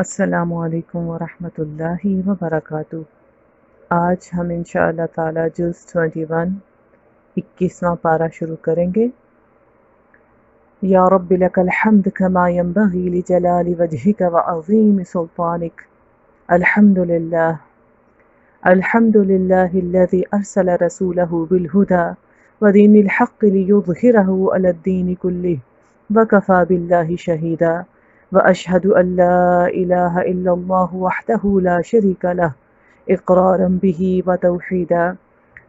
السلام علیکم ورحمۃ اللہ وبرکاتہ۔ آج ہم انشاءاللہ تعالی جز 21 21واں پارہ شروع کریں گے۔ یا رب لک الحمد کما ينبغی لجلال وجہک وعظیم سلطانک۔ الحمد للہ الذی ارسل رسولہ بالہدی ودین الحق لیظہرہ علی الدین کلہ وکفی باللہ شہیدا۔ وأشهد أن لا إله إلا الله وحده لا شريك له إقرارا به وتوحيدا،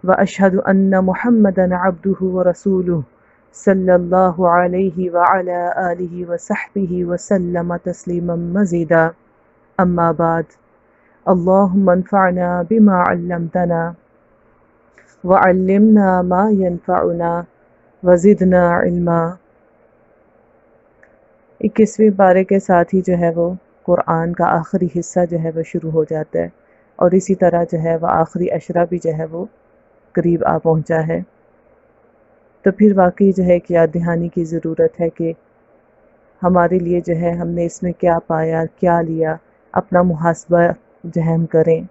وأشهد أن محمدا عبده ورسوله صلى الله عليه وعلى آله وصحبه وسلم تسليما مزيدا. أما بعد، اللهم انفعنا بما علمتنا وعلمنا ما ينفعنا وزدنا علما۔ 21ویں پارے کے ساتھ ہی جو ہے وہ قرآن کا آخری حصہ جو ہے وہ شروع ہو جاتا ہے، اور اسی طرح جو ہے وہ آخری عشرہ بھی جو ہے وہ قریب آ پہنچا ہے۔ تو پھر واقعی جو ہے کہ یاد دہانی کی ضرورت ہے کہ ہمارے لیے جو ہے ہم نے اس میں کیا پایا، کیا لیا، اپنا محاسبہ جو ہے ہم کریں۔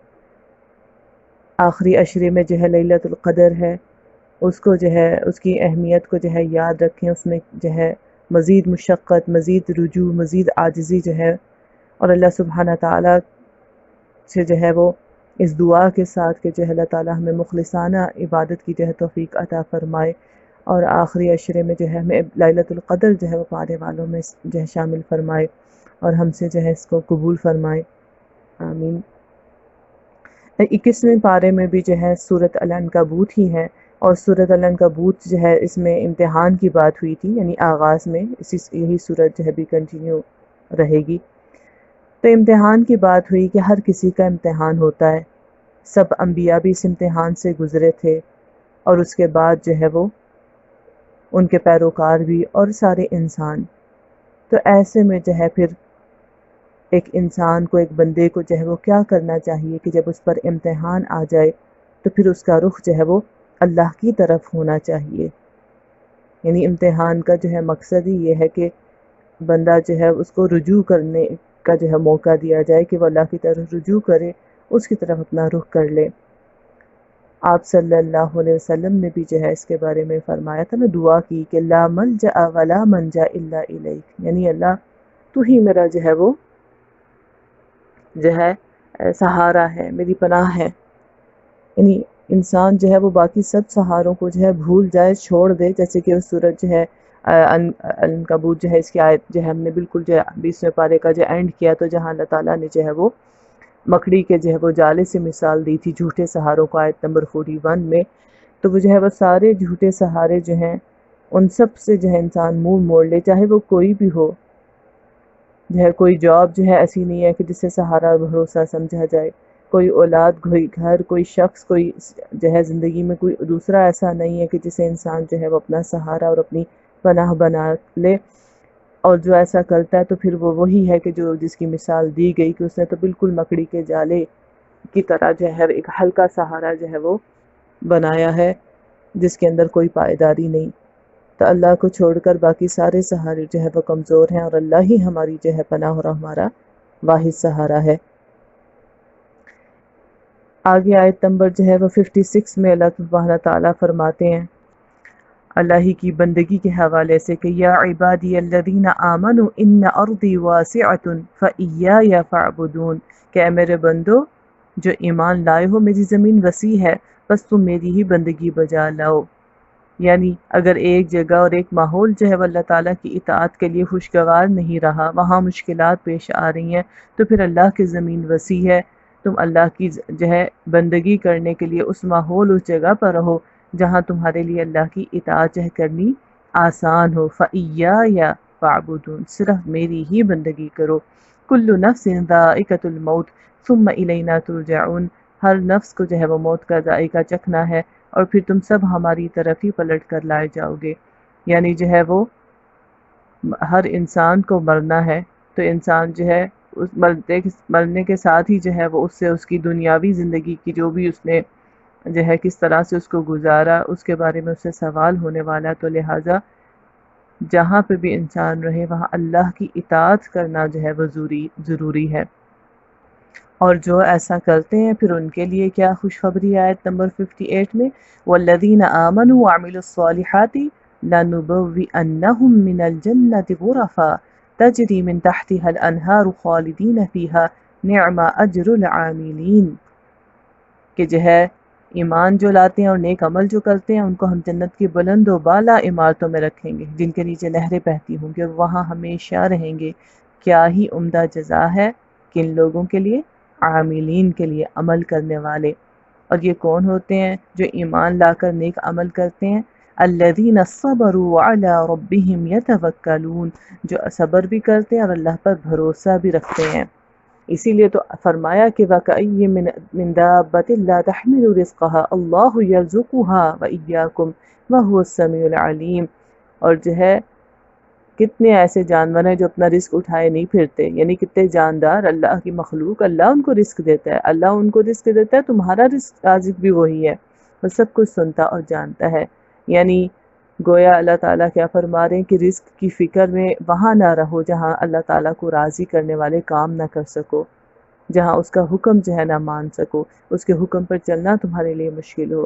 آخری عشرے میں جو ہے لیلۃ القدر ہے، اس کو جو ہے اس کی اہمیت کو جو ہے یاد رکھیں۔ اس میں جو ہے مزید مشقت، مزید رجوع، مزید عاجزی جو ہے، اور اللہ سبحانہ تعالیٰ سے جو ہے وہ اس دعا کے ساتھ کہ جو ہے اللہ تعالیٰ ہمیں مخلصانہ عبادت کی جو ہے توفیق عطا فرمائے، اور آخری عشرے میں جو ہے ہمیں لیلۃ القدر جو ہے وہ پانے والوں میں جو ہے شامل فرمائے، اور ہم سے جو ہے اس کو قبول فرمائے، آمین۔ 21ویں پارے میں بھی جو ہے سورۃ العنکبوت ہی ہے، اور سورۃ العنکبوت جو ہے اس میں امتحان کی بات ہوئی تھی، یعنی آغاز میں یہی سورت جو ہے بھی کنٹینیو رہے گی۔ تو امتحان کی بات ہوئی کہ ہر کسی کا امتحان ہوتا ہے، سب انبیاء بھی اس امتحان سے گزرے تھے، اور اس کے بعد جو ہے وہ ان کے پیروکار بھی اور سارے انسان۔ تو ایسے میں جو ہے پھر ایک انسان کو، ایک بندے کو جو ہے وہ کیا کرنا چاہیے کہ جب اس پر امتحان آ جائے تو پھر اس کا رخ جو ہے وہ اللہ کی طرف ہونا چاہیے۔ یعنی امتحان کا جو ہے مقصد ہی یہ ہے کہ بندہ جو ہے اس کو رجوع کرنے کا جو ہے موقع دیا جائے، کہ وہ اللہ کی طرف رجوع کرے، اس کی طرف اپنا رخ کر لے۔ آپ صلی اللہ علیہ وسلم نے بھی جو ہے اس کے بارے میں فرمایا تھا، میں دعا کی کہ لا ملجأ ولا منجا الا الیک، یعنی اللہ تو ہی میرا جو ہے وہ جو ہے سہارا ہے، میری پناہ ہے۔ یعنی انسان جو ہے وہ باقی سب سہاروں کو جو ہے بھول جائے، چھوڑ دے، جیسے کہ وہ سورج جو ہے عنکبوت جو ہے اس کی آیت جو ہے ہم نے بالکل جو ہے 20ویں پارے کا جو اینڈ کیا، تو جہاں اللہ تعالیٰ نے جو ہے وہ مکڑی کے جو ہے وہ جالے سے مثال دی تھی جھوٹے سہاروں کو، آیت نمبر 41 میں، تو وہ جو ہے وہ سارے جھوٹے سہارے جو ہیں ان سب سے جو ہے انسان منہ موڑ لے، چاہے وہ کوئی بھی ہو۔ جو ہے کوئی جاب جو ہے ایسی نہیں ہے کہ جسے سہارا بھروسہ سمجھا جائے، کوئی اولاد، کوئی گھر، کوئی شخص، کوئی جو ہے زندگی میں کوئی دوسرا ایسا نہیں ہے کہ جسے انسان جو ہے وہ اپنا سہارا اور اپنی پناہ بنا لے، اور جو ایسا کرتا ہے تو پھر وہ وہی ہے کہ جو جس کی مثال دی گئی کہ اس نے تو بالکل مکڑی کے جالے کی طرح جو ہے ایک ہلکا سہارا جو ہے وہ بنایا ہے، جس کے اندر کوئی پائیداری نہیں۔ تو اللہ کو چھوڑ کر باقی سارے سہارے جو ہے وہ کمزور ہیں، اور اللہ ہی ہماری جو ہے پناہ اور ہمارا واحد سہارا ہے۔ آگے آیت نمبر جو ہے وہ 56 میں اللہ سبحانہ تعالیٰ فرماتے ہیں اللہ ہی کی بندگی کے حوالے سے کہ یا عبادی الذین آمنوا ان ارضی واسعۃ فإیایا فاعبدون، کہ اے میرے بندو جو ایمان لائے ہو، میری زمین وسیع ہے، بس تم میری ہی بندگی بجا لاؤ۔ یعنی اگر ایک جگہ اور ایک ماحول جو ہے وہ اللہ تعالیٰ کی اطاعت کے لیے خوشگوار نہیں رہا، وہاں مشکلات پیش آ رہی ہیں، تو پھر اللہ کی زمین وسیع ہے، تم اللہ کی جو ہے بندگی کرنے کے لیے اس ماحول، اس جگہ پر رہو جہاں تمہارے لیے اللہ کی اطاعت جو ہے کرنی آسان ہو۔ فَإِيَّايَ فَاعْبُدُونَ، صرف میری ہی بندگی کرو۔ کُلُّ نَفْسٍ ذَائِقَةُ الْمَوْتِ ثُمَّ إِلَيْنَا تُرْجَعُونَ، ہر نفس کو جو ہے وہ موت کا ذائقہ چکھنا ہے، اور پھر تم سب ہماری طرف ہی پلٹ کر لائے جاؤ گے۔ یعنی جو ہے وہ ہر انسان کو مرنا ہے، تو انسان جو ہے اس مرنے کے ساتھ ہی جو ہے وہ اس سے اس کی دنیاوی زندگی کی جو بھی اس نے جو ہے کس طرح سے اس کو گزارا، اس کے بارے میں اس سے سوال ہونے والا، تو لہٰذا جہاں پہ بھی انسان رہے وہاں اللہ کی اطاعت کرنا جو ہے وہ ضروری ہے، اور جو ایسا کرتے ہیں پھر ان کے لیے کیا خوشخبری ہے آیت نمبر 58 میں، والذین آمنوا وعملوا الصالحات لنبوئنہم من الجنة غرفا تجری من تحتها الانہار خالدین فیہا نعم اجر العاملین، کہ جو ہے ایمان جو لاتے ہیں اور نیک عمل جو کرتے ہیں ان کو ہم جنت کی بلند و بالا عمارتوں میں رکھیں گے جن کے نیچے نہریں بہتی ہوں گی اور وہاں ہمیشہ رہیں گے۔ کیا ہی عمدہ جزا ہے کن لوگوں کے لیے؟ عاملین کے لیے، عمل کرنے والے۔ اور یہ کون ہوتے ہیں جو ایمان لا کر نیک عمل کرتے ہیں؟ الذین صبروا وعلی ربہم یتوکلون، جو صبر بھی کرتے ہیں اور اللہ پر بھروسہ بھی رکھتے ہیں۔ اسی لیے تو فرمایا کہ وَكَأَيٍّ مِّن دَابَّةٍ لَا تَحْمِلُ رِزْقَهَا اللَّهُ يَرْزُقُهَا وَإِيَّاكُمْ وَهُوَ السَّمِيعُ الْعَلِيمُ، اور جو ہے کتنے ایسے جانور ہیں جو اپنا رزق اٹھائے نہیں پھرتے، یعنی کتنے جاندار اللہ کی مخلوق، اللہ ان کو رزق دیتا ہے، اللہ ان کو رزق دیتا ہے، تمہارا رازق بھی وہی ہے، وہ سب کچھ سنتا اور جانتا ہے۔ یعنی گویا اللہ تعالیٰ کیا فرما رہے ہیں کہ رزق کی فکر میں وہاں نہ رہو جہاں اللہ تعالیٰ کو راضی کرنے والے کام نہ کر سکو، جہاں اس کا حکم جو ہے نہ مان سکو، اس کے حکم پر چلنا تمہارے لیے مشکل ہو۔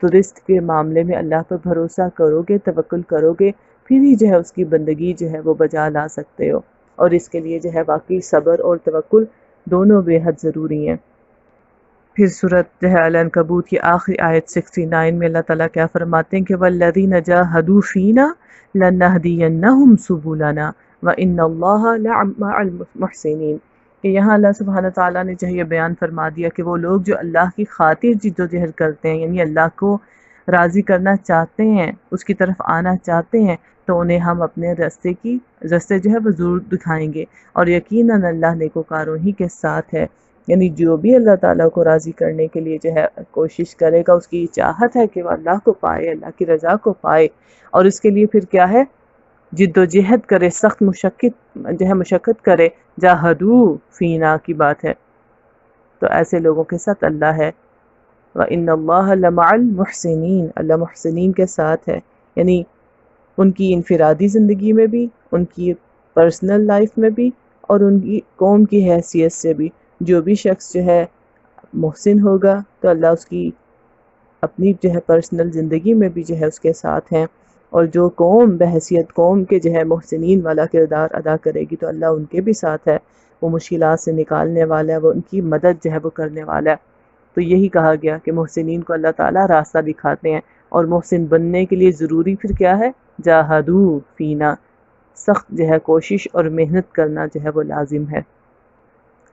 تو رزق کے معاملے میں اللہ پر بھروسہ کرو گے، توکل کرو گے، پھر ہی جو ہے اس کی بندگی جو ہے وہ بجا لا سکتے ہو، اور اس کے لیے جو ہے واقعی صبر اور توکل دونوں بے حد ضروری ہیں۔ پھر سورت جو ہے العنکبوت کی آخری آیت 69 میں اللہ تعالیٰ کیا فرماتے ہیں کہ وَالَّذِينَ جَاهَدُوا فِينَا لَنَهْدِيَنَّهُمْ سُبُلَنَا وَإِنَّ اللَّهَ لَمَعَ الْمُحْسِنِينَ، کہ یہاں اللہ سبحانہ تعالیٰ نے جو ہے یہ بیان فرما دیا کہ وہ لوگ جو اللہ کی خاطر جد و جہد کرتے ہیں، یعنی اللہ کو راضی کرنا چاہتے ہیں، اس کی طرف آنا چاہتے ہیں، تو انہیں ہم اپنے رستے جو ہے وہ ضرور دکھائیں گے، اور یقیناً اللہ نیکوکاروں ہی کے ساتھ ہے۔ یعنی جو بھی اللہ تعالیٰ کو راضی کرنے کے لیے جو ہے کوشش کرے گا، اس کی چاہت ہے کہ وہ اللہ کو پائے، اللہ کی رضا کو پائے، اور اس کے لیے پھر کیا ہے؟ جد و جہد کرے، سخت مشقت کرے، جاہدو فینا کی بات ہے، تو ایسے لوگوں کے ساتھ اللہ ہے۔ وَإِنَّ اللَّهَ لَمَعَ الْمُحْسِنِينَ، اللہ محسنین کے ساتھ ہے، یعنی ان کی انفرادی زندگی میں بھی، ان کی پرسنل لائف میں بھی، اور ان کی قوم کی حیثیت سے بھی۔ جو بھی شخص جو ہے محسن ہوگا تو اللہ اس کی اپنی جو ہے پرسنل زندگی میں بھی جو ہے اس کے ساتھ ہیں، اور جو قوم بحیثیت قوم کے جو ہے محسنین والا کردار ادا کرے گی تو اللہ ان کے بھی ساتھ ہے، وہ مشکلات سے نکالنے والا ہے، وہ ان کی مدد جو ہے وہ کرنے والا ہے۔ تو یہی کہا گیا کہ محسنین کو اللہ تعالیٰ راستہ دکھاتے ہیں، اور محسن بننے کے لیے ضروری پھر کیا ہے؟ جاہدو فینا، سخت جو ہے کوشش اور محنت کرنا جو ہے وہ لازم ہے۔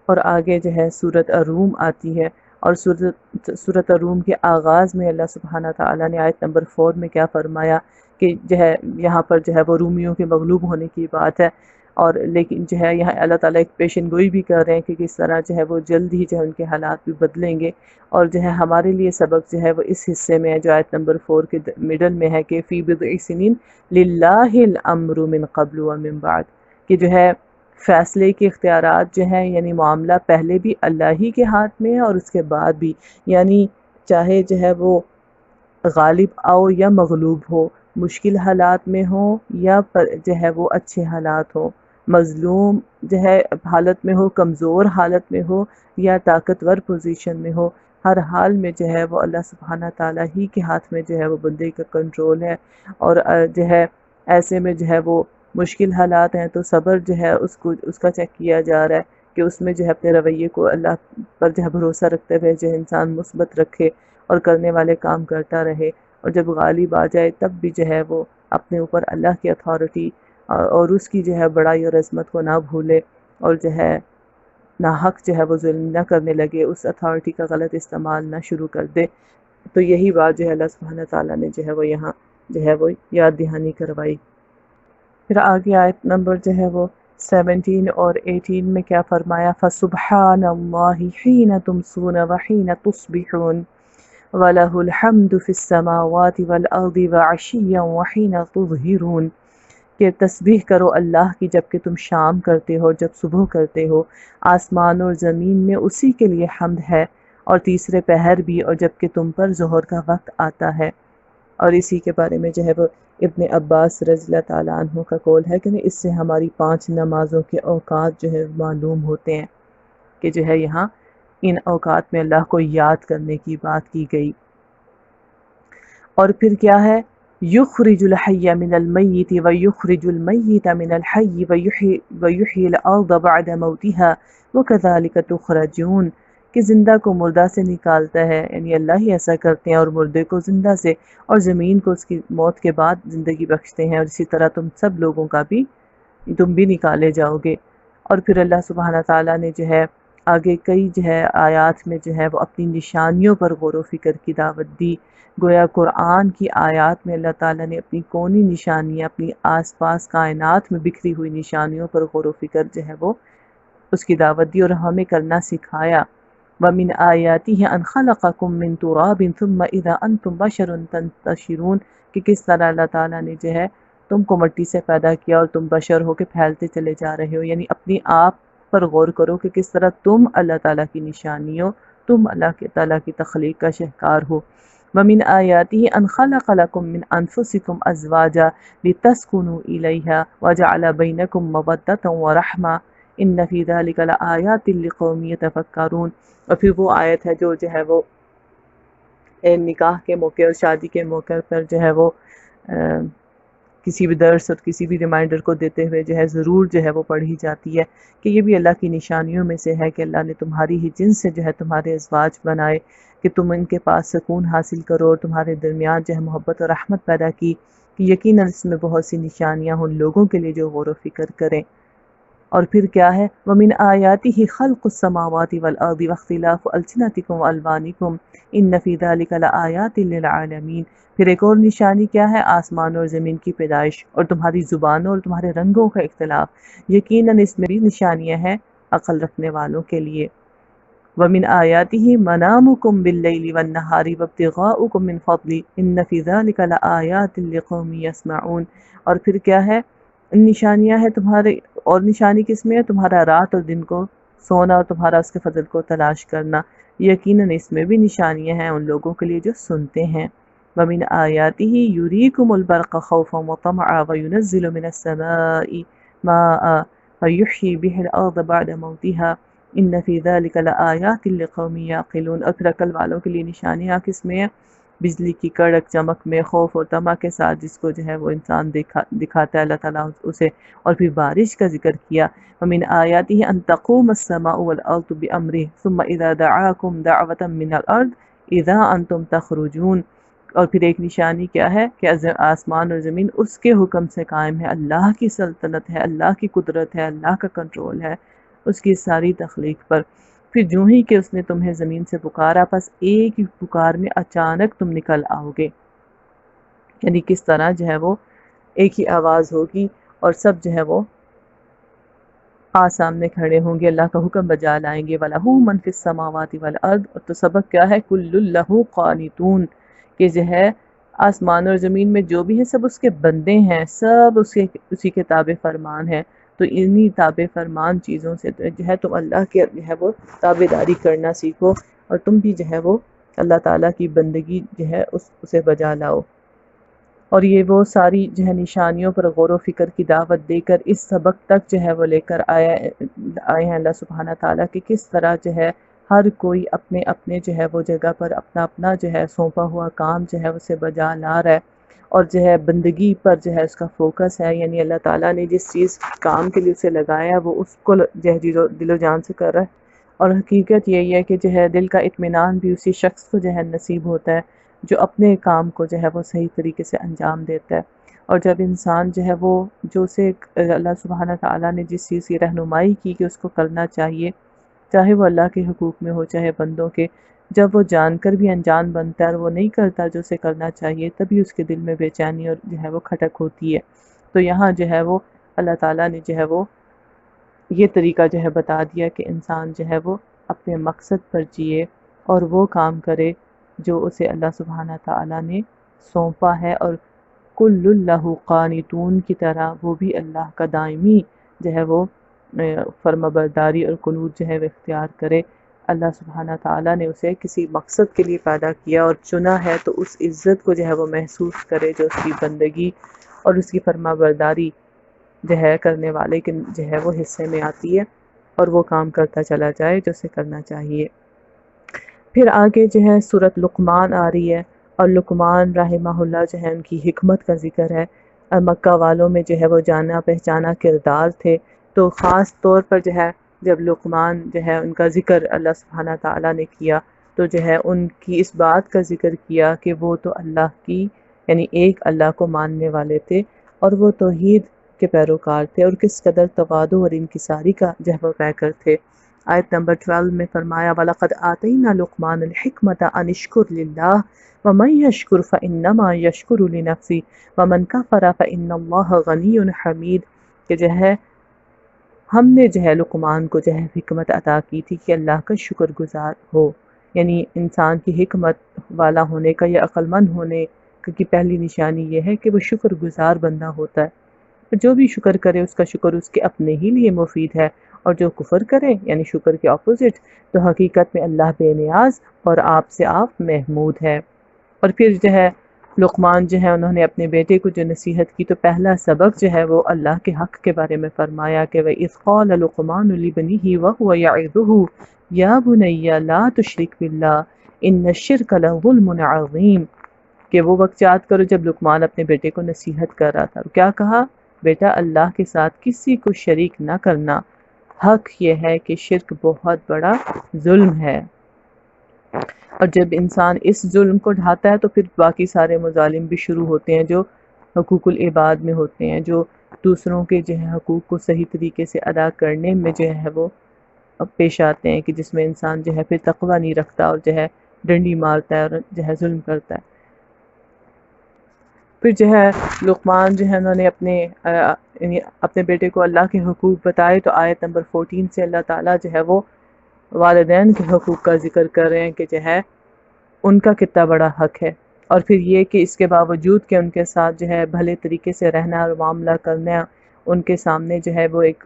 اور آگے جو ہے سورت الروم آتی ہے، اور سورت الروم کے آغاز میں اللہ سبحانہ تعالیٰ نے آیت نمبر 4 میں کیا فرمایا کہ جو ہے یہاں پر جو ہے وہ رومیوں کے مغلوب ہونے کی بات ہے، اور لیکن جو ہے یہاں اللہ تعالیٰ ایک پیشن گوئی بھی کر رہے ہیں کہ کس طرح جو ہے وہ جلد ہی جو ہے ان کے حالات بھی بدلیں گے، اور جو ہے ہمارے لیے سبق جو ہے وہ اس حصے میں ہے جو آیت نمبر 4 کے مڈل میں ہے کہ فی بضع سنین للہ الامر من قبل ومن بعد، کہ جو ہے فیصلے کے اختیارات جو ہیں، یعنی معاملہ پہلے بھی اللہ ہی کے ہاتھ میں ہے اور اس کے بعد بھی، یعنی چاہے جو ہے وہ غالب آؤ یا مغلوب ہو، مشکل حالات میں ہو یا جو ہے وہ اچھے حالات ہو، مظلوم جو ہے حالت میں ہو، کمزور حالت میں ہو یا طاقتور پوزیشن میں ہو، ہر حال میں جو ہے وہ اللہ سبحانہ تعالیٰ ہی کے ہاتھ میں جو ہے وہ بندے کا کنٹرول ہے، اور جو ہے ایسے میں جو ہے وہ مشکل حالات ہیں تو صبر جو ہے اس کا چیک کیا جا رہا ہے کہ اس میں جو ہے اپنے رویے کو اللہ پر جو ہے بھروسہ رکھتے ہوئے جو ہے انسان مثبت رکھے اور کرنے والے کام کرتا رہے، اور جب غالب آ جائے تب بھی جو ہے وہ اپنے اوپر اللہ کی اتھارٹی اور اس کی جو ہے بڑائی اور عظمت کو نہ بھولے، اور جو ہے ناحق جو ہے وہ ظلم نہ کرنے لگے، اس اتھارٹی کا غلط استعمال نہ شروع کر دے۔ تو یہی بات جو ہے اللہ سبحانہ تعالیٰ نے جو ہے وہ یہاں جو ہے وہ یاد دہانی کروائی۔ پھر آگے آیت نمبر جو ہے وہ 17 اور 18 میں کیا فرمایا؟ فَسُبْحَانَ اللَّهِ حِينَ تُمْسُونَ وَحِينَ تُصْبِحُونَ وَلَهُ الْحَمْدُ فِي السَّمَاوَاتِ وَالْأَرْضِ وَعَشِيًّا وَحِينَ تُظْهِرُونَ، کہ تسبیح کرو اللہ کی جب کہ تم شام کرتے ہو، جب صبح کرتے ہو، آسمان اور زمین میں اسی کے لیے حمد ہے، اور تیسرے پہر بھی، اور جب کہ تم پر ظہر کا وقت آتا ہے۔ اور اسی کے بارے میں جو ہے وہ ابن عباس رضی اللہ تعالیٰ عنہ کا قول ہے کہ اس سے ہماری 5 نمازوں کے اوقات جو ہے معلوم ہوتے ہیں کہ جو ہے یہاں ان اوقات میں اللہ کو یاد کرنے کی بات کی گئی۔ اور پھر کیا ہے، یخرج الحی من المیت ویخرج المیت من الحی ویحیی الارض بعد موتها وکذالک تخرجون، کہ زندہ کو مردہ سے نکالتا ہے، یعنی اللہ ہی ایسا کرتے ہیں، اور مردے کو زندہ سے، اور زمین کو اس کی موت کے بعد زندگی بخشتے ہیں، اور اسی طرح تم بھی نکالے جاؤ گے۔ اور پھر اللہ سبحانہ تعالیٰ نے جو ہے آگے کئی جو ہے آیات میں جو ہے وہ اپنی نشانیوں پر غور و فکر کی دعوت دی۔ گویا قرآن کی آیات میں اللہ تعالیٰ نے اپنی کونی نشانیاں، اپنی آس پاس کائنات میں بکھری ہوئی نشانیوں پر غور و فکر جو ہے وہ اس کی دعوت دی اور ہمیں کرنا سکھایا۔ وَمِنْ آيَاتِهِ أَنْ خَلَقَكُم مِّن تُرَابٍ ثُمَّ إِذَا أَنْتُمْ بَشَرٌ تَنتَشِرُونَ، کہ کس طرح اللہ تعالیٰ نے جو ہے تم کو مٹی سے پیدا کیا اور تم بشر ہو کے پھیلتے چلے جا رہے ہو، یعنی اپنی آپ پر غور کرو کہ کس طرح تم اللہ تعالیٰ کی نشانی ہو، تم اللہ تعالیٰ کی تخلیق کا شہکار ہو۔ وَمِنْ آيَاتِهِ أَنْ خَلَقَ لَكُم مِّنْ أَنفُسِكُمْ أَزْوَاجًا لِتَسْكُنُوا إِلَيْهَا وَجَعَلَ بَيْنَكُم مَّوَدَّةً وَرَحْمَةً إِنَّ فِي ذَلِكَ لَآيَاتٍ لِقَوْمٍ يَتَفَكَّرُونَ۔ اور پھر وہ آیت ہے جو ہے وہ نکاح کے موقع اور شادی کے موقع پر جو ہے وہ کسی بھی درس اور کسی بھی ریمائنڈر کو دیتے ہوئے جو ہے ضرور جو ہے وہ پڑھی جاتی ہے کہ یہ بھی اللہ کی نشانیوں میں سے ہے کہ اللہ نے تمہاری ہی جنس سے جو ہے تمہارے ازواج بنائے کہ تم ان کے پاس سکون حاصل کرو اور تمہارے درمیان جو ہے محبت اور رحمت پیدا کی، کہ یقیناً اس میں بہت سی نشانیاں ان لوگوں کے لیے جو غور و فکر کریں۔ اور پھر کیا ہے، وَمِنْ آيَاتِهِ خَلْقُ السَّمَاوَاتِ وَالْأَرْضِ وَاخْتِلَافُ أَلْسِنَتِكُمْ وَأَلْوَانِكُمْ إِنَّ فِي ذَلِكَ لَآيَاتٍ لِلْعَالَمِينَ۔ پھر ایک اور نشانی کیا ہے، آسمان اور زمین کی پیدائش اور تمہاری زبانوں اور تمہارے رنگوں کا اختلاف، یقیناً اس میں بھی نشانیاں ہیں عقل رکھنے والوں کے لیے۔ وَمِنْ آيَاتِهِ مَنَامُكُمْ بِاللَّيْلِ وَالنَّهَارِ وَابْتِغَاؤُكُمْ مِنْ فَضْلِهِ إِنَّ فِي ذَلِكَ لَآيَاتٍ لِقَوْمٍ يَسْمَعُونَ۔ اور پھر کیا ہے، نشانیاں ہیں تمہارے، اور نشانی کس میں ہے، تمہارا رات اور دن کو سونا اور تمہارا اس کے فضل کو تلاش کرنا، یقیناً اس میں بھی نشانیاں ہیں ان لوگوں کے لیے جو سنتے ہیں۔ وَمِنْ آيَاتِهِ يُرِيكُمُ الْبَرْقَ خَوْفًا وَطَمَعًا وَيُنَزِّلُ مِنَ السَّمَاءِ مَاءً فَيُحْيِي بِهِ الْأَرْضَ بَعْدَ مَوْتِهَا إِنَّ فِي ذَلِكَ لَآيَاتٍ لِقَوْمٍ يَعْقِلُونَ۔ اور پھر عقل والوں کے لیے نشانیاں کس میں ہیں، بجلی کی کڑک چمک میں، خوف اور طمع کے ساتھ جس کو جو ہے وہ انسان دکھاتا ہے اللہ تعالیٰ اسے۔ اور پھر بارش کا ذکر کیا، وَمِنْ آيَاتِهِ أَن تَقُومَ السَّمَاءُ وَالْأَرْضُ بِأَمْرِهِ ثُمَّ إِذَا دَعَاكُمْ دَعْوَةً مِّنَ الْأَرْضِ إِذَا أَنْتُمْ تَخْرُجُونَ۔ اور پھر ایک نشانی کیا ہے کہ آسمان اور زمین اس کے حکم سے قائم ہے، اللہ کی سلطنت ہے، اللہ کی قدرت ہے، اللہ کا کنٹرول ہے اس کی ساری تخلیق پر۔ پھر جو ہی کہ اس نے تمہیں زمین سے پکارا، پس ایک ہی پکار میں اچانک تم نکل آؤ گے، یعنی کس طرح جو ہے وہ ایک ہی آواز ہوگی اور سب جو ہے وہ سامنے کھڑے ہوں گے، اللہ کا حکم بجا لائیں گے۔ وَلَهُ مَن فِي السَّمَاوَاتِ وَالْأَرْضِ۔ اور تو سبق کیا ہے، كُلٌّ لَهُ قَانِتُونَ، کہ جو ہے آسمان اور زمین میں جو بھی ہے سب اس کے بندے ہیں، سب اسی کے تابع فرمان ہے۔ تو انہی تابع فرمان چیزوں سے جو ہے تم اللہ کے جو ہے وہ تابع داری کرنا سیکھو، اور تم بھی جو ہے وہ اللہ تعالیٰ کی بندگی جو ہے اسے بجا لاؤ۔ اور یہ وہ ساری جو ہے نشانیوں پر غور و فکر کی دعوت دے کر اس سبق تک جو ہے وہ لے کر آئے ہیں اللہ سبحانہ تعالیٰ کہ کس طرح جو ہے ہر کوئی اپنے اپنے جو ہے وہ جگہ پر اپنا اپنا جو ہے سونپا ہوا کام جو ہے اسے بجا لا رہا ہے، اور جو ہے بندگی پر جو ہے اس کا فوکس ہے، یعنی اللہ تعالیٰ نے جس چیز کام کے لیے اسے لگایا ہے وہ اس کو جو ہے دل و جان سے کر رہا ہے۔ اور حقیقت یہی ہے کہ جو ہے دل کا اطمینان بھی اسی شخص کو جو ہے نصیب ہوتا ہے جو اپنے کام کو جو ہے وہ صحیح طریقے سے انجام دیتا ہے۔ اور جب انسان جو ہے وہ جو اسے اللہ سبحانہ تعالیٰ نے جس چیز کی رہنمائی کی کہ اس کو کرنا چاہیے، چاہے وہ اللہ کے حقوق میں ہو چاہے بندوں کے، جب وہ جان کر بھی انجان بنتا ہے اور وہ نہیں کرتا جو اسے کرنا چاہیے، تبھی اس کے دل میں بے چینی اور جو ہے وہ کھٹک ہوتی ہے۔ تو یہاں جو ہے وہ اللہ تعالیٰ نے جو ہے وہ یہ طریقہ جو ہے بتا دیا کہ انسان جو ہے وہ اپنے مقصد پر جیے اور وہ کام کرے جو اسے اللہ سبحانہ تعالیٰ نے سونپا ہے، اور کل اللہ قانتون کی طرح وہ بھی اللہ کا دائمی جو ہے وہ فرمانبرداری اور قنوت جو ہے وہ اختیار کرے۔ اللہ سبحانہ تعالیٰ نے اسے کسی مقصد کے لیے پیدا کیا اور چنا ہے، تو اس عزت کو جو ہے وہ محسوس کرے جو اس کی بندگی اور اس کی فرما برداری جو ہے کرنے والے کے جو ہے وہ حصے میں آتی ہے، اور وہ کام کرتا چلا جائے جو اسے کرنا چاہیے۔ پھر آگے جو ہے سورۃ لقمان آ رہی ہے، اور لقمان رحمہ اللہ جو ہے ان کی حکمت کا ذکر ہے۔ مکہ والوں میں جو ہے وہ جانا پہچانا کردار تھے، تو خاص طور پر جو ہے جب لقمان جو ہے ان کا ذکر اللہ سبحانہ تعالیٰ نے کیا، تو جو ہے ان کی اس بات کا ذکر کیا کہ وہ تو اللہ کی یعنی ایک اللہ کو ماننے والے تھے، اور وہ توحید کے پیروکار تھے، اور کس قدر تواضع اور انکساری کا جو ہے وہ پیکر تھے۔ آیت نمبر 12 میں فرمایا وَلَقَدْ آتَيْنَا لُقْمَانَ الْحِكْمَةَ أَنِ اشْكُرْ لِلَّهِ وَمَنْ يَشْكُرْ فَإِنَّمَا يَشْكُرُ لِنَفْسِهِ وَمَنْ كَفَرَ فَإِنَّ اللَّهَ غَنِيٌّ حَمِيدٌ، کہ جو ہے ہم نے جو ہے لقمان کو جو ہے حکمت عطا کی تھی کہ اللہ کا شکر گزار ہو، یعنی انسان کی حکمت والا ہونے کا یا عقل مند ہونے کی پہلی نشانی یہ ہے کہ وہ شکر گزار بندہ ہوتا ہے۔ جو بھی شکر کرے اس کا شکر اس کے اپنے ہی لیے مفید ہے، اور جو کفر کرے یعنی شکر کے اپوزٹ، تو حقیقت میں اللہ بے نیاز اور آپ سے آپ محمود ہے۔ اور پھر جو ہے لقمان جو ہے انہوں نے اپنے بیٹے کو جو نصیحت کی، تو پہلا سبق جو ہے وہ اللہ کے حق کے بارے میں فرمایا کہ وَإِذْ قَالَ لُقْمَانُ لِابْنِهِ وَهُوَ يَعِظُهُ يَا بُنَيَّ لَا تُشْرِكْ بِاللَّهِ إِنَّ الشِّرْكَ لَظُلْمٌ عَظِيمٌ، کہ وہ وقت یاد کرو جب لقمان اپنے بیٹے کو نصیحت کر رہا تھا، کیا کہا؟ بیٹا اللہ کے ساتھ کسی کو شریک نہ کرنا، حق یہ ہے کہ شرک بہت بڑا ظلم ہے، اور جب انسان اس ظلم کو ڈھاتا ہے تو پھر باقی سارے مظالم بھی شروع ہوتے ہیں جو حقوق العباد میں ہوتے ہیں، جو دوسروں کے جو ہے حقوق کو صحیح طریقے سے ادا کرنے میں جو ہے وہ پیش آتے ہیں، کہ جس میں انسان جو ہے پھر تقوی نہیں رکھتا اور جو ہے ڈنڈی مارتا ہے اور جو ہے ظلم کرتا ہے۔ پھر جو ہے لقمان جو ہے انہوں نے اپنے بیٹے کو اللہ کے حقوق بتائے، تو آیت نمبر 14 سے اللہ تعالیٰ جو ہے وہ والدین کے حقوق کا ذکر کر رہے ہیں کہ جو ہے ان کا کتنا بڑا حق ہے، اور پھر یہ کہ اس کے باوجود کہ ان کے ساتھ جو ہے بھلے طریقے سے رہنا اور معاملہ کرنا، ان کے سامنے جو ہے وہ ایک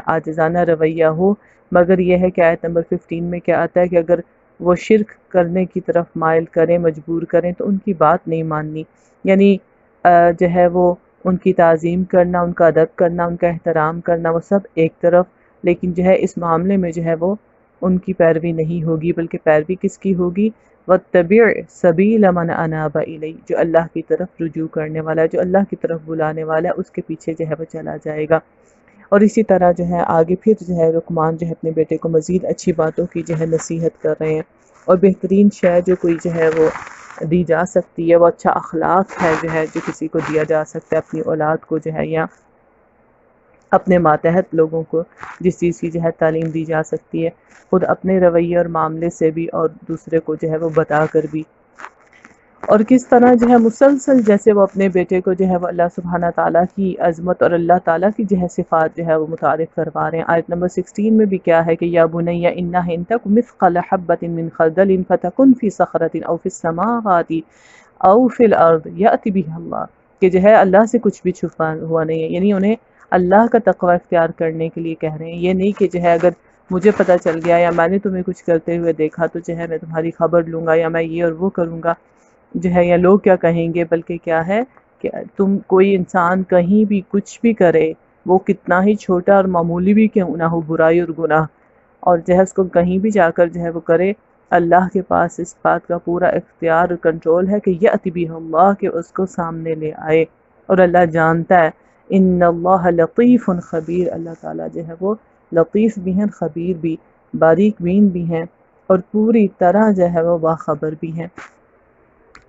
عاجزانہ رویہ ہو، مگر یہ ہے کہ آیت نمبر 15 میں کیا آتا ہے کہ اگر وہ شرک کرنے کی طرف مائل کریں، مجبور کریں، تو ان کی بات نہیں ماننی، یعنی جو ہے وہ ان کی تعظیم کرنا، ان کا ادب کرنا، ان کا احترام کرنا، وہ سب ایک طرف، لیکن جو ہے اس معاملے میں جو ہے وہ ان کی پیروی نہیں ہوگی، بلکہ پیروی کس کی ہوگی؟ وَاتَّبِعْ سَبِيلَ مَنْ أَنَابَ إِلَيَّ، جو اللہ کی طرف رجوع کرنے والا ہے، جو اللہ کی طرف بلانے والا ہے، اس کے پیچھے جو ہے وہ چلا جائے گا۔ اور اسی طرح جو ہے آگے پھر جو ہے لقمان جو ہے اپنے بیٹے کو مزید اچھی باتوں کی جو ہے نصیحت کر رہے ہیں، اور بہترین شے جو کوئی جو ہے وہ دی جا سکتی ہے وہ اچھا اخلاق ہے جو ہے جو کسی کو دیا جا سکتا ہے، اپنی اولاد کو جو ہے یا اپنے ماتحت لوگوں کو جس چیز کی جو ہے تعلیم دی جا سکتی ہے، خود اپنے رویے اور معاملے سے بھی اور دوسرے کو جو ہے وہ بتا کر بھی، اور کس طرح جو ہے مسلسل جیسے وہ اپنے بیٹے کو جو ہے وہ اللہ سبحانہ تعالیٰ کی عظمت اور اللہ تعالیٰ کی جو ہے صفات جو ہے وہ متعارف کروا رہے ہیں۔ آیت نمبر 16 میں بھی کیا ہے کہ یا بنی انھا ان تک مثقل حبۃ من خردل فتکن فی صخرۃ او فی السماوات او فی الارض یأتی بها اللہ، کہ جو ہے اللہ سے کچھ بھی چھپا ہوا نہیں ہے، یعنی انہیں اللہ کا تقوی اختیار کرنے کے لیے کہہ رہے ہیں، یہ نہیں کہ جو ہے اگر مجھے پتہ چل گیا یا میں نے تمہیں کچھ کرتے ہوئے دیکھا تو جو ہے میں تمہاری خبر لوں گا یا میں یہ اور وہ کروں گا جو ہے، یا لوگ کیا کہیں گے، بلکہ کیا ہے کہ تم کوئی انسان کہیں بھی کچھ بھی کرے، وہ کتنا ہی چھوٹا اور معمولی بھی کیوں نہ ہو برائی اور گناہ، اور جو ہے اس کو کہیں بھی جا کر جو ہے وہ کرے، اللہ کے پاس اس بات کا پورا اختیار اور کنٹرول ہے کہ یأتی بہ اللہ، کہ اس کو سامنے لے آئے، اور اللہ جانتا ہے۔ ان اللہ لطیف خبیر، اللہ تعالیٰ جو ہے وہ لطیف بھی ہیں، خبیر بھی، باریک بین بھی ہیں، اور پوری طرح جو ہے وہ باخبر بھی ہیں۔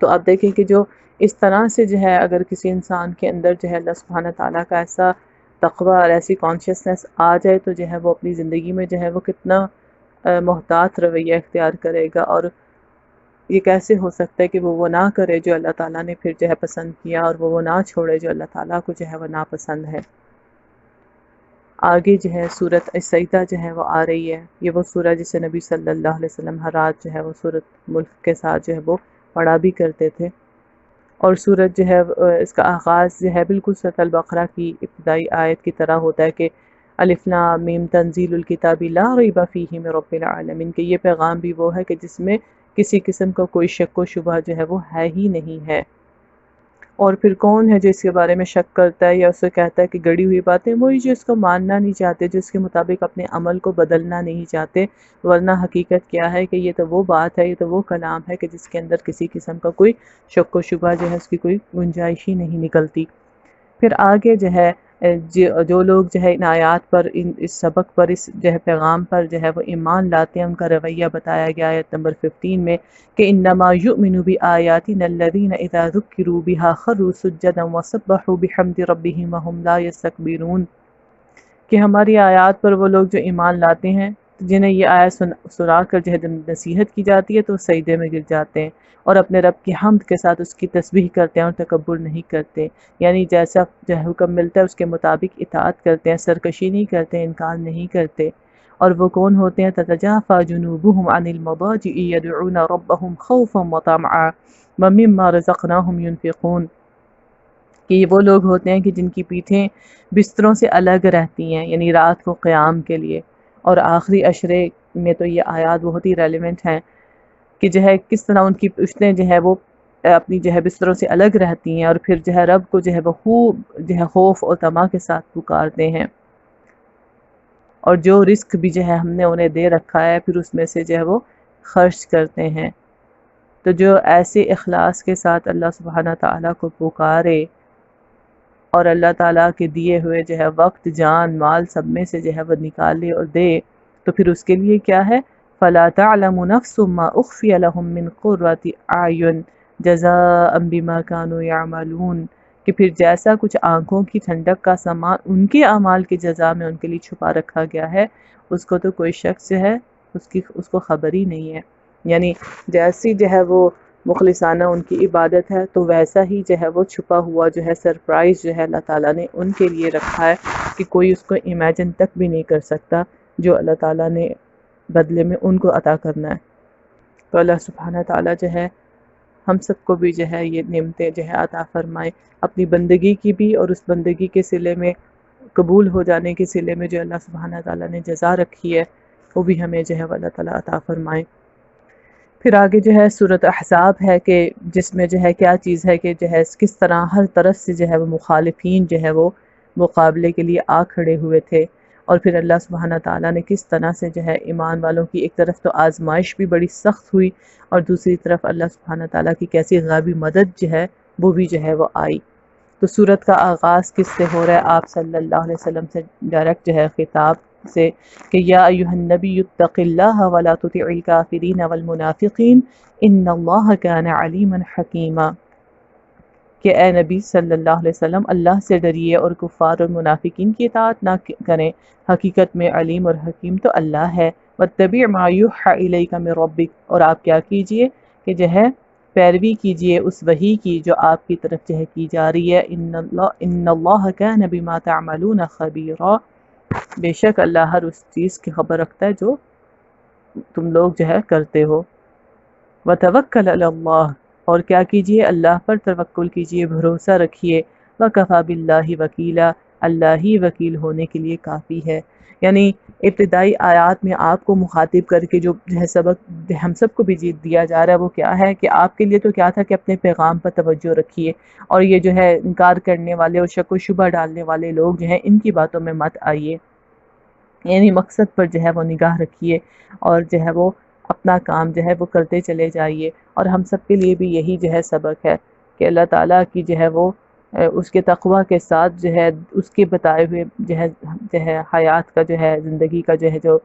تو آپ دیکھیں کہ جو اس طرح سے جو ہے اگر کسی انسان کے اندر جو ہے اللہ سبحانہ تعالیٰ کا ایسا تقوی اور ایسی کانشیسنس آ جائے، تو جو ہے وہ اپنی زندگی میں جو ہے وہ کتنا محتاط رویہ اختیار کرے گا، اور یہ کیسے ہو سکتا ہے کہ وہ نہ کرے جو اللہ تعالیٰ نے پھر جو ہے پسند کیا، اور وہ نہ چھوڑے جو اللہ تعالیٰ کو جو ہے وہ ناپسند ہے۔ آگے جو ہے سورۃ السجدہ جو ہے وہ آ رہی ہے، یہ وہ سورہ جسے نبی صلی اللہ علیہ وسلم ہر رات جو ہے وہ سورۃ ملک کے ساتھ جو ہے وہ پڑھا بھی کرتے تھے، اور سورت جو ہے اس کا آغاز جو ہے بالکل سورۃ البقرہ کی ابتدائی آیت کی طرح ہوتا ہے کہ الف لام میم تنزیل الکتاب لا ریب فیہ من رب العالمین، کہ یہ پیغام بھی وہ ہے کہ جس میں کسی قسم کا کوئی شک و شبہ جو ہے وہ ہے ہی نہیں ہے۔ اور پھر کون ہے جو اس کے بارے میں شک کرتا ہے یا اسے کہتا ہے کہ گڑی ہوئی باتیں؟ وہی جو اس کو ماننا نہیں چاہتے، جو اس کے مطابق اپنے عمل کو بدلنا نہیں چاہتے، ورنہ حقیقت کیا ہے کہ یہ تو وہ بات ہے، یہ تو وہ کلام ہے کہ جس کے اندر کسی قسم کا کوئی شک و شبہ جو ہے اس کی کوئی گنجائش ہی نہیں نکلتی۔ پھر آگے جو ہے جو لوگ جو ہے ان آیات پر، اس سبق پر، اس جو ہے پیغام پر جو ہے وہ ایمان لاتے ہیں، ان کا رویہ بتایا گیا آیت نمبر 15 میں کہ انما یؤمن بآیاتنا الذین اذا ذکروا بها خروا سجدا وسبحوا بحمد ربهم وهم لا یستکبرون، کہ ہماری آیات پر وہ لوگ جو ایمان لاتے ہیں جنہیں یہ آیت سنا کر جو ہے نصیحت کی جاتی ہے تو سجدے میں گر جاتے ہیں اور اپنے رب کی حمد کے ساتھ اس کی تسبیح کرتے ہیں اور تکبر نہیں کرتے، یعنی جیسا جو حکم ملتا ہے اس کے مطابق اطاعت کرتے ہیں، سرکشی نہیں کرتے، انکار نہیں کرتے۔ اور وہ کون ہوتے ہیں؟ تتجافى جنوبهم عن المضاجع يدعون ربهم خوفا وطمعا ومما رزقناهم ينفقون، کہ یہ وہ لوگ ہوتے ہیں کہ جن کی پیٹھیں بستروں سے الگ رہتی ہیں، یعنی رات کو قیام کے لیے۔ اور آخری عشرے میں تو یہ آیات بہت ہی ریلیونٹ ہیں کہ جو ہے کس طرح ان کی پشتیں جو ہے وہ اپنی جو ہے بستروں سے الگ رہتی ہیں اور پھر جو ہے رب کو جو ہے وہ خوب جو ہے خوف اور طمع کے ساتھ پکارتے ہیں، اور جو رزق بھی جو ہے ہم نے انہیں دے رکھا ہے پھر اس میں سے جو ہے وہ خرچ کرتے ہیں۔ تو جو ایسے اخلاص کے ساتھ اللہ سبحانہ تعالیٰ کو پکارے اور اللہ تعالیٰ کے دیے ہوئے جو ہے وقت، جان، مال سب میں سے جو ہے وہ نکالے اور دے، تو پھر اس کے لیے کیا ہے؟ فَلَا تَعْلَمُ نَفْسٌ مَّا أُخْفِيَ لَهُم مِّن قُرَّةِ أَعْيُنٍ جَزَاءً بِمَا كَانُوا يَعْمَلُونَ، کہ پھر جیسا کچھ آنکھوں کی ٹھنڈک کا سامان ان کے اعمال کی جزا میں ان کے لیے چھپا رکھا گیا ہے، اس کو تو کوئی شخص جو ہے اس کو خبر ہی نہیں ہے۔ یعنی جیسی جو ہے وہ مخلصانہ ان کی عبادت ہے تو ویسا ہی جو ہے وہ چھپا ہوا جو ہے سرپرائز جو ہے اللہ تعالیٰ نے ان کے لیے رکھا ہے کہ کوئی اس کو امیجن تک بھی نہیں کر سکتا جو اللہ تعالیٰ نے بدلے میں ان کو عطا کرنا ہے۔ تو اللہ سبحانہ تعالیٰ جو ہے ہم سب کو بھی جو ہے یہ نعمتیں جو ہے عطا فرمائے، اپنی بندگی کی بھی اور اس بندگی کے صلے میں قبول ہو جانے کے صلے میں جو اللہ سبحانہ تعالیٰ نے جزا رکھی ہے وہ بھی ہمیں جو ہے اللہ تعالیٰ عطا فرمائے۔ پھر آگے جو ہے سورۃ احزاب ہے کہ جس میں جو ہے کیا چیز ہے کہ جو ہے کس طرح ہر طرف سے جو ہے وہ مخالفین جو ہے وہ مقابلے کے لیے آ کھڑے ہوئے تھے، اور پھر اللہ سبحانہ تعالیٰ نے کس طرح سے جو ہے ایمان والوں کی ایک طرف تو آزمائش بھی بڑی سخت ہوئی اور دوسری طرف اللہ سبحانہ تعالیٰ کی کیسی غیبی مدد جو ہے وہ بھی جو ہے وہ آئی۔ تو سورت کا آغاز کس سے ہو رہا ہے؟ آپ صلی اللہ علیہ وسلم سے ڈائریکٹ جو ہے خطاب سے کہ یا ایھا النبی اتق اللہ ولا تطع الکافرین والمنافقین ان اللہ کان علیما حکیما، کہ اے نبی صلی اللہ علیہ وسلم اللہ سے ڈریے اور کفار اور منافقین کی اطاعت نہ کریں، حقیقت میں علیم اور حکیم تو اللہ ہے۔ واتبع ما یوحی الیک من ربک، اور آپ کیا کیجئے کہ جو ہے پیروی کیجئے اس وحی کی جو آپ کی طرف جو ہے کی جا رہی ہے، ان اللہ کان بما تعملون خبیرا، بے شک اللہ ہر اس چیز کی خبر رکھتا ہے جو تم لوگ جو ہے کرتے ہو۔ وتوکل علی اللہ، اور کیا کیجئے؟ اللہ پر توکل کیجئے، بھروسہ رکھیے۔ وکفی باللہ وکیلا، اللہ ہی وکیل ہونے کے لیے کافی ہے۔ یعنی ابتدائی آیات میں آپ کو مخاطب کر کے جو ہے سبق ہم سب کو بھی دیا جا رہا ہے وہ کیا ہے کہ آپ کے لیے تو کیا تھا کہ اپنے پیغام پر توجہ رکھیے اور یہ جو ہے انکار کرنے والے اور شک و شبہ ڈالنے والے لوگ جو ہیں ان کی باتوں میں مت آئیے، یعنی مقصد پر جو ہے وہ نگاہ رکھیے اور جو ہے وہ اپنا کام جو ہے وہ کرتے چلے جائیے۔ اور ہم سب کے لیے بھی یہی جو ہے سبق ہے کہ اللہ تعالیٰ کی جو ہے وہ اس کے تقوی کے ساتھ جو ہے اس کے بتائے ہوئے جو ہے حیات کا جو ہے زندگی کا جو ہے جو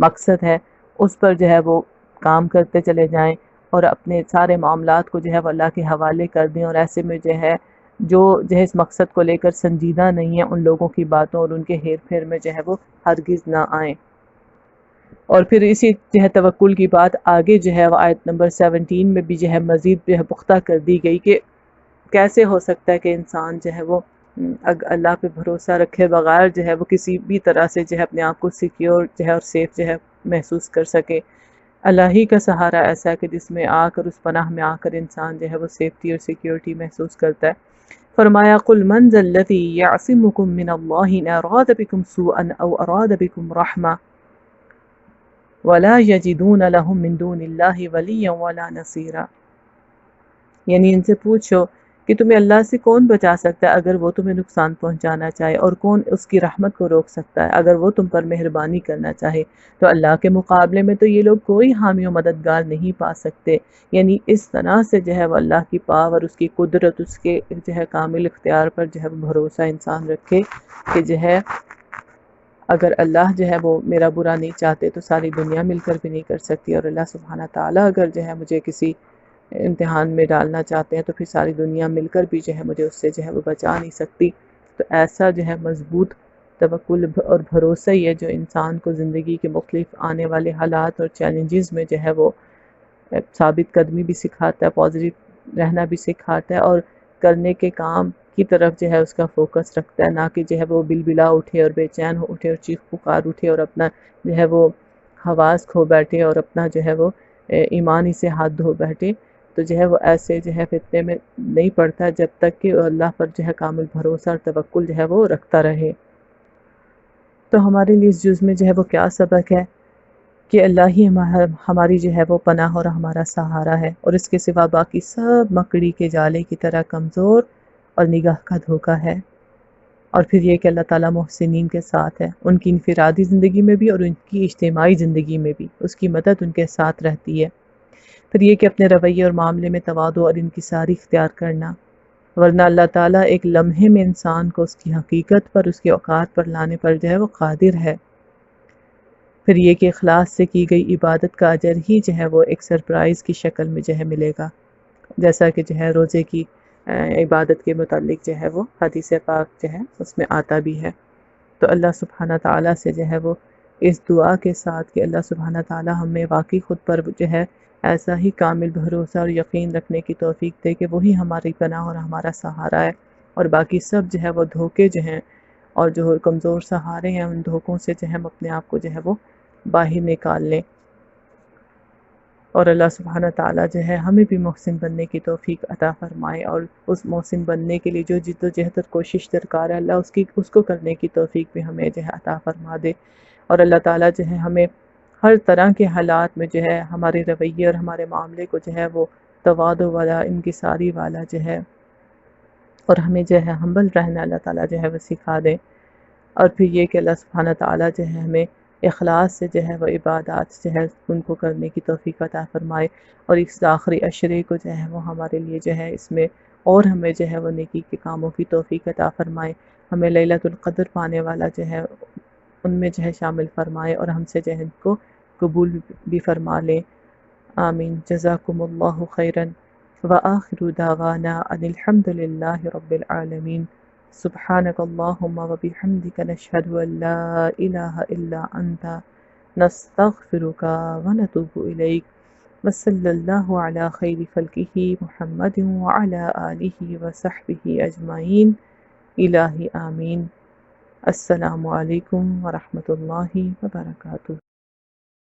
مقصد ہے اس پر جو ہے وہ کام کرتے چلے جائیں اور اپنے سارے معاملات کو جو ہے وہ اللہ کے حوالے کر دیں، اور ایسے میں جو ہے اس مقصد کو لے کر سنجیدہ نہیں ہیں ان لوگوں کی باتوں اور ان کے ہیر پھیر میں جو ہے وہ ہرگز نہ آئیں۔ اور پھر اسی جو ہے توکل کی بات آگے جو ہے وہ آیت نمبر 17 میں بھی جو ہے مزید جو ہے پختہ کر دی گئی کہ کیسے ہو سکتا ہے کہ انسان جو ہے وہ اللہ پہ بھروسہ رکھے بغیر جو ہے وہ کسی بھی طرح سے جو ہے اپنے آپ کو سیکیور جو ہے اور سیف جو ہے محسوس کر سکے۔ اللہ ہی کا سہارا ایسا ہے کہ جس میں آ کر اس پناہ میں آ کر انسان جو ہے وہ سیفٹی اور سیکیورٹی محسوس کرتا ہے۔ فرمایا قل من ذا الذی یعصمکم من اللہ ان اراد بکم سوءا او اراد بکم رحمہ ولا یجدون لهم من دون اللہ ولیا ولا نصیرا، یعنی ان سے پوچھو کہ تمہیں اللہ سے کون بچا سکتا ہے اگر وہ تمہیں نقصان پہنچانا چاہے، اور کون اس کی رحمت کو روک سکتا ہے اگر وہ تم پر مہربانی کرنا چاہے۔ تو اللہ کے مقابلے میں تو یہ لوگ کوئی حامی و مددگار نہیں پا سکتے۔ یعنی اس طرح سے جو ہے وہ اللہ کی پاور، اس کی قدرت، اس کے جو ہے کامل اختیار پر جو ہے وہ بھروسہ انسان رکھے کہ جو ہے اگر اللہ جو ہے وہ میرا برا نہیں چاہتے تو ساری دنیا مل کر بھی نہیں کر سکتی، اور اللہ سبحانہ تعالیٰ اگر جو ہے مجھے کسی امتحان میں ڈالنا چاہتے ہیں تو پھر ساری دنیا مل کر بھی جو ہے مجھے اس سے جو ہے وہ بچا نہیں سکتی۔ تو ایسا جو ہے مضبوط توکل اور بھروسہ ہی ہے جو انسان کو زندگی کے مختلف آنے والے حالات اور چیلنجز میں جو ہے وہ ثابت قدمی بھی سکھاتا ہے، پازیٹیو رہنا بھی سکھاتا ہے، اور کرنے کے کام کی طرف جو ہے اس کا فوکس رکھتا ہے، نہ کہ جو ہے وہ بلبلا اٹھے اور بے چین ہو اٹھے اور چیخ پکار اٹھے اور اپنا جو ہے وہ حواس کھو بیٹھے اور اپنا جو ہے وہ ایمان ہی سے ہاتھ دھو بیٹھے۔ تو جو ہے وہ ایسے جو ہے فتنے میں نہیں پڑتا جب تک کہ اللہ پر جو ہے کامل بھروسہ اور توکل جو ہے وہ رکھتا رہے۔ تو ہمارے لیے اس جز میں جو ہے وہ کیا سبق ہے کہ اللہ ہی ہماری جو ہے وہ پناہ اور ہمارا سہارا ہے، اور اس کے سوا باقی سب مکڑی کے جالے کی طرح کمزور اور نگاہ کا دھوکہ ہے۔ اور پھر یہ کہ اللہ تعالیٰ محسنین کے ساتھ ہے، ان کی انفرادی زندگی میں بھی اور ان کی اجتماعی زندگی میں بھی اس کی مدد ان کے ساتھ رہتی ہے۔ پھر یہ کہ اپنے رویے اور معاملے میں تواضع اور انکساری اختیار کرنا، ورنہ اللہ تعالیٰ ایک لمحے میں انسان کو اس کی حقیقت پر، اس کے اوقات پر لانے پر جو ہے وہ قادر ہے۔ پھر یہ کہ اخلاص سے کی گئی عبادت کا اجر ہی جو ہے وہ ایک سرپرائز کی شکل میں جو ہے ملے گا، جیسا کہ جو ہے روزے کی عبادت کے متعلق جو ہے وہ حدیث پاک جو ہے اس میں آتا بھی ہے۔ تو اللہ سبحانہ تعالیٰ سے جو ہے وہ اس دعا کے ساتھ کہ اللہ سبحانہ تعالیٰ ہمیں واقعی خود پر جو ہے ایسا ہی کامل بھروسہ اور یقین رکھنے کی توفیق دے کہ وہی ہماری پناہ اور ہمارا سہارا ہے، اور باقی سب جو ہے وہ دھوکے جو ہیں اور جو کمزور سہارے ہیں ان دھوکوں سے جو ہے ہم اپنے آپ کو جو ہے وہ باہر نکال لیں، اور اللہ سبحانہ تعالیٰ جو ہے ہمیں بھی محسن بننے کی توفیق عطا فرمائے، اور اس محسن بننے کے لیے جو جد و جہد اور کوشش درکار ہے اللہ اس کو کرنے کی توفیق بھی ہمیں جو ہے عطا فرما دے، اور اللہ تعالیٰ جو ہے ہمیں ہر طرح کے حالات میں جو ہے ہمارے رویے اور ہمارے معاملے کو جو ہے وہ تواضع والا، انکساری والا جو ہے، اور ہمیں جو ہے ہمبل رہنا اللہ تعالیٰ جو ہے وہ سکھا دے، اور پھر یہ کہ اللہ سبحانہ تعالیٰ جو ہے ہمیں اخلاص سے جو ہے وہ عبادات جو ہے ان کو کرنے کی توفیق عطا فرمائے، اور اس آخری عشرے کو جو ہے وہ ہمارے لیے جو ہے اس میں اور ہمیں جو ہے وہ نیکی کے کاموں کی توفیق عطا فرمائے، ہمیں لیلۃ القدر پانے والا جو ہے ان میں جو ہے شامل فرمائے، اور ہم سے جو ہے ان کو قبول بھی فرما لیں۔ آمین۔ جزاکم اللہ خیرا، وآخر دعوانا ان الحمد للہ رب العالمین۔ سبحانك اللهم وبحمدك نشهد أن لا إله إلا أنت نستغفرك ونتوب إليك، وصلى الله على خير خلقه محمد وعلى آله وصحبه أجمعين، إلهي آمين۔ السلام علیکم ورحمۃ اللہ وبرکاتہ۔